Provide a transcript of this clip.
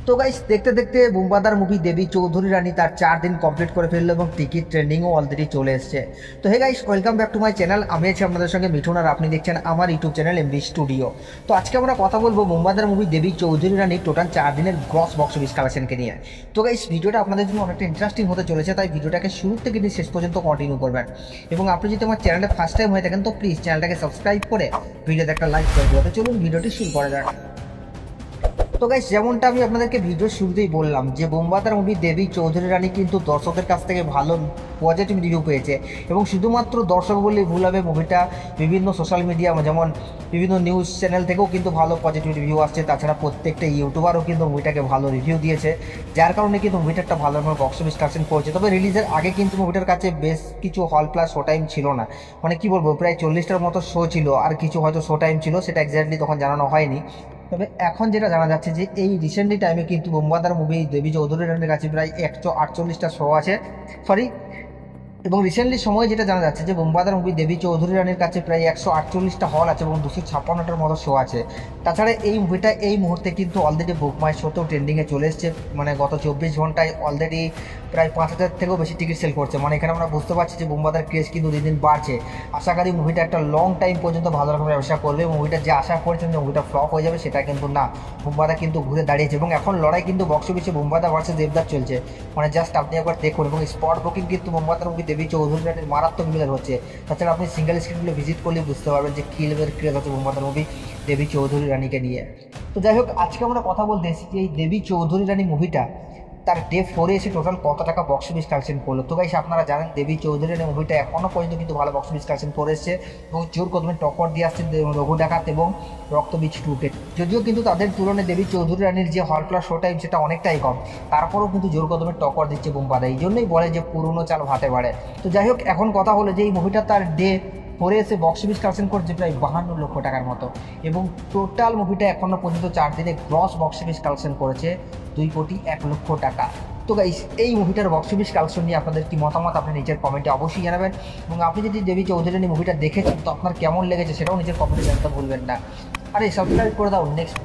তো গাইস দেখতে দেখতে বুমবাদার মুভি দেবী চৌধুরী রানী তার 4 দিন কমপ্লিট করে ফেললো এবং টিকিট ট্রেন্ডিংও অলরেডি চলে এসেছে। তো hey guys, welcome back to my channel. আমি আছি আপনাদের সঙ্গে মিঠুন, আর আপনি দেখছেন আমার ইউটিউব চ্যানেল এমবি স্টুডিও। তো আজকে আমরা কথা বলবো বুমবাদার মুভি দেবী চৌধুরী রানী টোটাল 4 দিনের গ্রস বক্স অফিস কালেকশনকে নিয়ে। তো গাইস ভিডিওটা আপনাদের জন্য অনেকটা ইন্টারেস্টিং হতে চলেছে, তাই ভিডিওটাকে শুরু থেকে নিয়ে শেষ পর্যন্ত কন্টিনিউ করবেন। এবং আপনি যদি আমার চ্যানেলে ফার্স্ট টাইম হয়ে থাকেন তো প্লিজ চ্যানেলটাকে সাবস্ক্রাইব করে ভিডিওতে একটা লাইক করে দেওয়া। তো চলুন ভিডিওটি শুরু করা যাক। তো গাইস, যেমনটা আমি আপনাদেরকে ভিডিওর শুরুতেই বললাম যে বুমবাদার মুভি দেবী চৌধুরী রানী কিন্তু দর্শকদের কাছ থেকে ভালো পজিটিভ রিভিউ পেয়েছে, এবং শুধুমাত্র দর্শক বললেই ভুল হবে, মুভিটা বিভিন্ন সোশ্যাল মিডিয়া যেমন বিভিন্ন নিউজ চ্যানেল থেকেও কিন্তু ভালো পজিটিভ রিভিউ আসছে। তাছাড়া প্রত্যেকটা ইউটিউবারও কিন্তু মুভিটাকে ভালো রিভিউ দিয়েছে, যার কারণে কিন্তু মুভিটা একটা ভালো রকমের বক্স অফিস কালেকশন করেছে। তবে রিলিজের আগে কিন্তু মুভিটার কাছে বেশ কিছু হল প্লাস শো টাইম ছিল না, মানে কি বলবো, প্রায় 40টার মতো শো ছিল, আর কিছু হয়তো শো টাইম ছিল, সেটা এক্স্যাক্টলি তখন জানানো হয়নি। তবে এখন যেটা জানা যাচ্ছে যে এই রিসেন্টলি টাইমে কিন্তু বুমবাদার মুভি দেবী চৌধুরী রানীর কাছে প্রায় 148টা শো আছে, সরি, এবং রিসেন্টলি সময় যেটা জানা যাচ্ছে যে বুমবাদার মুভি দেবী চৌধুরী রানীর কাছে প্রায় 148টা হল আছে এবং 256টার মতো শো আছে। তাছাড়া এই মুভিটা এই মুহূর্তে কিন্তু অলরেডি বুক মাই শোতেও ট্রেন্ডিংয়ে চলে এসছে, মানে গত 24 ঘন্টায় অলরেডি প্রায় 5000 থেকেও বেশি টিকিট সেল করছে। মানে এখানে আমরা বুঝতে পারছি যে বুমবাদার ক্রেজ কিন্তু দিন দিন বাড়ছে। আশা করি মুভিটা একটা লং টাইম পর্যন্ত ভালো রকমের ব্যবসা করবে। মুভিটা যে আশা করেছেন যে মুভিটা ফ্লপ হয়ে যাবে, সেটা কিন্তু না, বুমবাদা কিন্তু ঘুরে দাঁড়িয়েছে এবং এখন লড়াই কিন্তু বক্স অফিসে বুমবাদা ভার্সেস দেবদার চলছে। মানে জাস্ট আপনি একবার দেখুন, এবং স্পট বুকিং কিন্তু বুমবাদার মুভি দেবী চৌধুরী রানীর মারাত্মক লেভেলের হচ্ছে। তাছাড়া আপনি সিঙ্গেল স্ক্রিনগুলো ভিজিট করলে বুঝতে পারবেন যে কী লেভেলের ক্রেজ হচ্ছে বুমবাদার মুভি দেবী চৌধুরী রানীকে নিয়ে। তো যাই হোক, আজকে আমরা কথা বলতে এসেছি এই দেবী চৌধুরী রানী মুভিটা তার ডে 4-এ এসে টোটাল কত টাকা বক্স অফিস কালেকশন করলো। তো গাইস আপনারা জানেন দেবী চৌধুরী রানী মুভিটা এখনও পর্যন্ত কিন্তু ভালো বক্স অফিস কালেকশন করে এসেছে এবং জোর কদমে টক্কর দিয়ে আসছে রঘু ডাকাত এবং রক্তবীজ 2কে। যদিও কিন্তু তাদের তুলনায় দেবী চৌধুরী রানীর যে হল প্লাস শো টাইম সেটা অনেকটাই কম, তারপরেও কিন্তু জোর কদমে টক্কর দিচ্ছে বুমবাদা। এই জন্যই বলে যে পুরনো চাল ভাতে বাড়ে। তো যাই হোক, এখন কথা হলো যে এই মুভিটা তার ডে 4-এ এসে বক্স অফিস কালেকশন করছে প্রায় 52 লক্ষ টাকার মতো, এবং টোটাল মুভিটা এখনও পর্যন্ত 4 দিনে গ্রস বক্স অফিস কালেকশন করেছে 2,01,00,000 টাকা। তো গাইস, এই মুভিটার বক্স অফিস কালেকশন নিয়ে আপনাদের কি মতামত আপনি নিজের কমেন্টে অবশ্যই জানাবেন, এবং আপনি যদি দেবী চৌধুরী রানী মুভিটা দেখেছেন তো আপনার কেমন লেগেছে সেটাও নিজের কমেন্টে জানাতে ভুলবেন না। আরে সাবস্ক্রাইব করে দাও নেক্সট